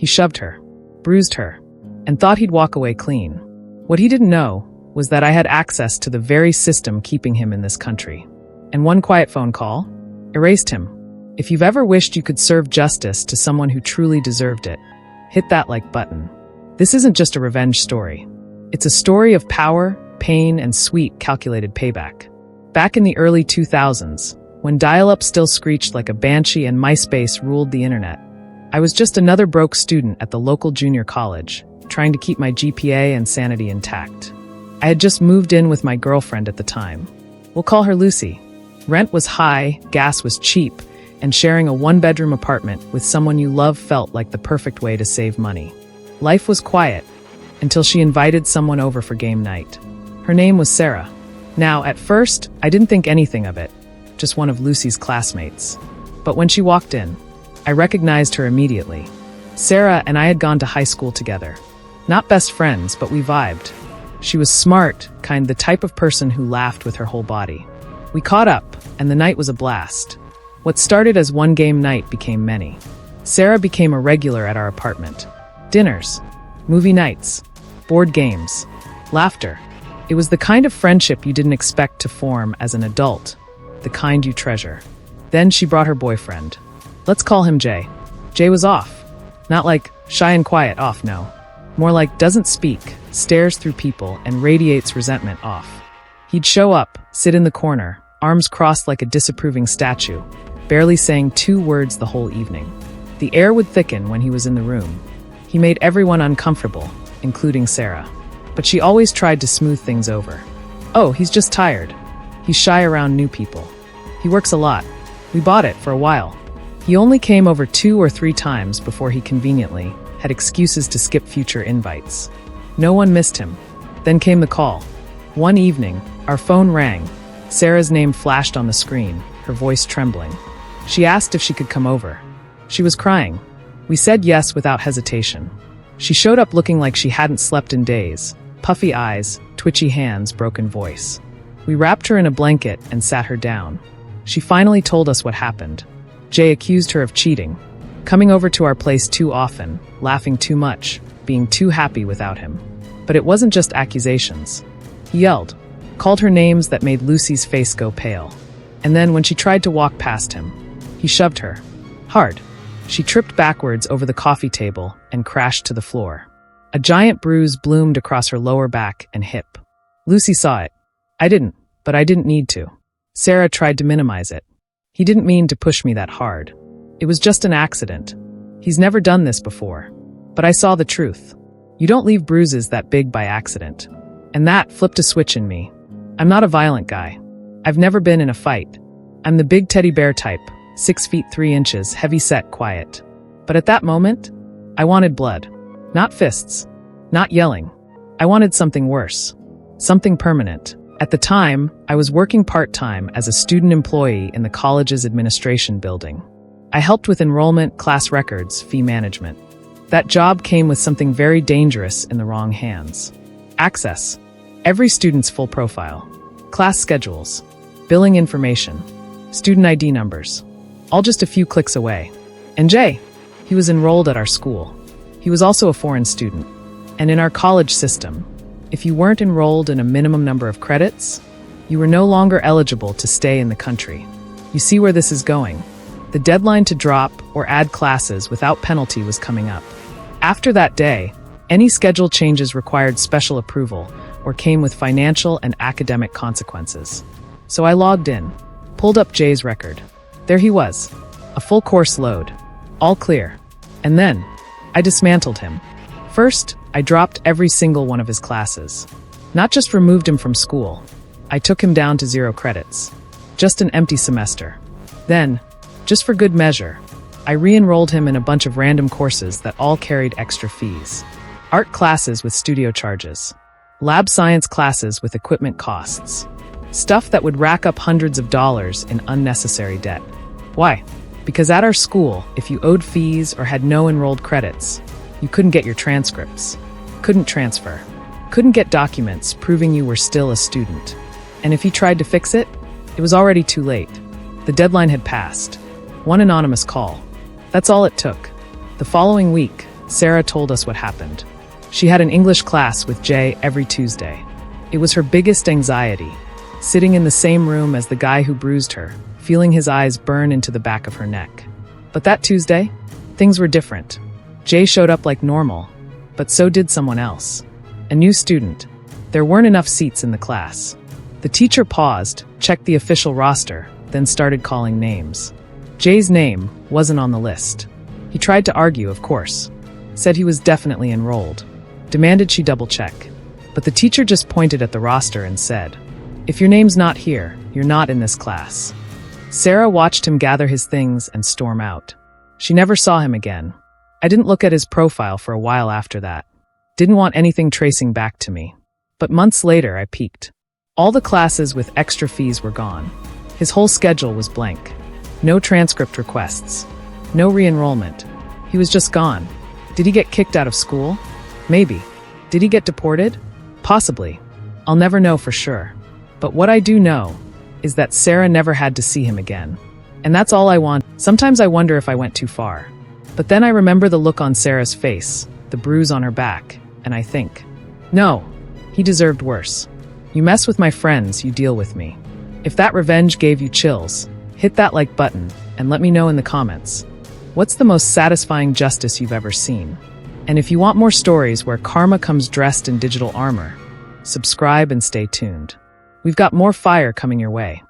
He shoved her, bruised her, and thought he'd walk away clean. What he didn't know was that I had access to the very system keeping him in this country. And one quiet phone call erased him. If you've ever wished you could serve justice to someone who truly deserved it, hit that like button. This isn't just a revenge story. It's a story of power, pain, and sweet, calculated payback. Back in the early 2000s, when dial-up still screeched like a banshee and MySpace ruled the internet, I was just another broke student at the local junior college, trying to keep my GPA and sanity intact. I had just moved in with my girlfriend at the time. We'll call her Lucy. Rent was high, gas was cheap, and sharing a one-bedroom apartment with someone you love felt like the perfect way to save money. Life was quiet, until she invited someone over for game night. Her name was Sarah. Now, at first, I didn't think anything of it, just one of Lucy's classmates. But when she walked in, I recognized her immediately. Sarah and I had gone to high school together. Not best friends, but we vibed. She was smart, the type of person who laughed with her whole body. We caught up, and the night was a blast. What started as one game night became many. Sarah became a regular at our apartment. Dinners, movie nights, board games, laughter. It was the kind of friendship you didn't expect to form as an adult, the kind you treasure. Then she brought her boyfriend. Let's call him Jay. Jay was off. Not like shy and quiet off, no. More like doesn't speak, stares through people, and radiates resentment off. He'd show up, sit in the corner, arms crossed like a disapproving statue, barely saying 2 words the whole evening. The air would thicken when he was in the room. He made everyone uncomfortable, including Sarah. But she always tried to smooth things over. Oh, he's just tired. He's shy around new people. He works a lot. We bought it for a while. He only came over 2 or 3 times before he conveniently had excuses to skip future invites. No one missed him. Then came the call. One evening, our phone rang. Sarah's name flashed on the screen, her voice trembling. She asked if she could come over. She was crying. We said yes without hesitation. She showed up looking like she hadn't slept in days. Puffy eyes, twitchy hands, broken voice. We wrapped her in a blanket and sat her down. She finally told us what happened. Jay accused her of cheating, coming over to our place too often, laughing too much, being too happy without him. But it wasn't just accusations. He yelled, called her names that made Lucy's face go pale. And then when she tried to walk past him, he shoved her. Hard. She tripped backwards over the coffee table and crashed to the floor. A giant bruise bloomed across her lower back and hip. Lucy saw it. I didn't, but I didn't need to. Sarah tried to minimize it. He didn't mean to push me that hard. It was just an accident. He's never done this before. But I saw the truth. You don't leave bruises that big by accident. And that flipped a switch in me. I'm not a violent guy. I've never been in a fight. I'm the big teddy bear type, 6 feet 3 inches, heavy-set, quiet. But at that moment, I wanted blood. Not fists. Not yelling. I wanted something worse. Something permanent. At the time, I was working part-time as a student employee in the college's administration building. I helped with enrollment, class records, fee management. That job came with something very dangerous in the wrong hands. Access. Every student's full profile. Class schedules. Billing information. Student ID numbers. All just a few clicks away. And Jay, he was enrolled at our school. He was also a foreign student. And in our college system, if you weren't enrolled in a minimum number of credits, you were no longer eligible to stay in the country. You see where this is going. The deadline to drop or add classes without penalty was coming up. After that day, any schedule changes required special approval or came with financial and academic consequences. So I logged in, pulled up Jay's record. There he was, a full course load, all clear. And then, I dismantled him. First, I dropped every single one of his classes. Not just removed him from school. I took him down to 0 credits. Just an empty semester. Then, just for good measure, I re-enrolled him in a bunch of random courses that all carried extra fees. Art classes with studio charges. Lab science classes with equipment costs. Stuff that would rack up hundreds of dollars in unnecessary debt. Why? Because at our school, if you owed fees or had no enrolled credits, you couldn't get your transcripts, couldn't transfer, couldn't get documents proving you were still a student. And if you tried to fix it, it was already too late. The deadline had passed. One anonymous call. That's all it took. The following week, Sarah told us what happened. She had an English class with Jay every Tuesday. It was her biggest anxiety, sitting in the same room as the guy who bruised her, feeling his eyes burn into the back of her neck. But that Tuesday, things were different. Jay showed up like normal, but so did someone else. A new student. There weren't enough seats in the class. The teacher paused, checked the official roster, then started calling names. Jay's name wasn't on the list. He tried to argue, of course. Said he was definitely enrolled. Demanded she double-check. But the teacher just pointed at the roster and said, "If your name's not here, you're not in this class." Sarah watched him gather his things and storm out. She never saw him again. I didn't look at his profile for a while after that. Didn't want anything tracing back to me. But months later, I peeked. All the classes with extra fees were gone. His whole schedule was blank. No transcript requests. No re-enrollment. He was just gone. Did he get kicked out of school? Maybe. Did he get deported? Possibly. I'll never know for sure. But what I do know is that Sarah never had to see him again. And that's all I want. Sometimes I wonder if I went too far. But then I remember the look on Sarah's face, the bruise on her back, and I think, no, he deserved worse. You mess with my friends, you deal with me. If that revenge gave you chills, hit that like button and let me know in the comments. What's the most satisfying justice you've ever seen? And if you want more stories where karma comes dressed in digital armor, subscribe and stay tuned. We've got more fire coming your way.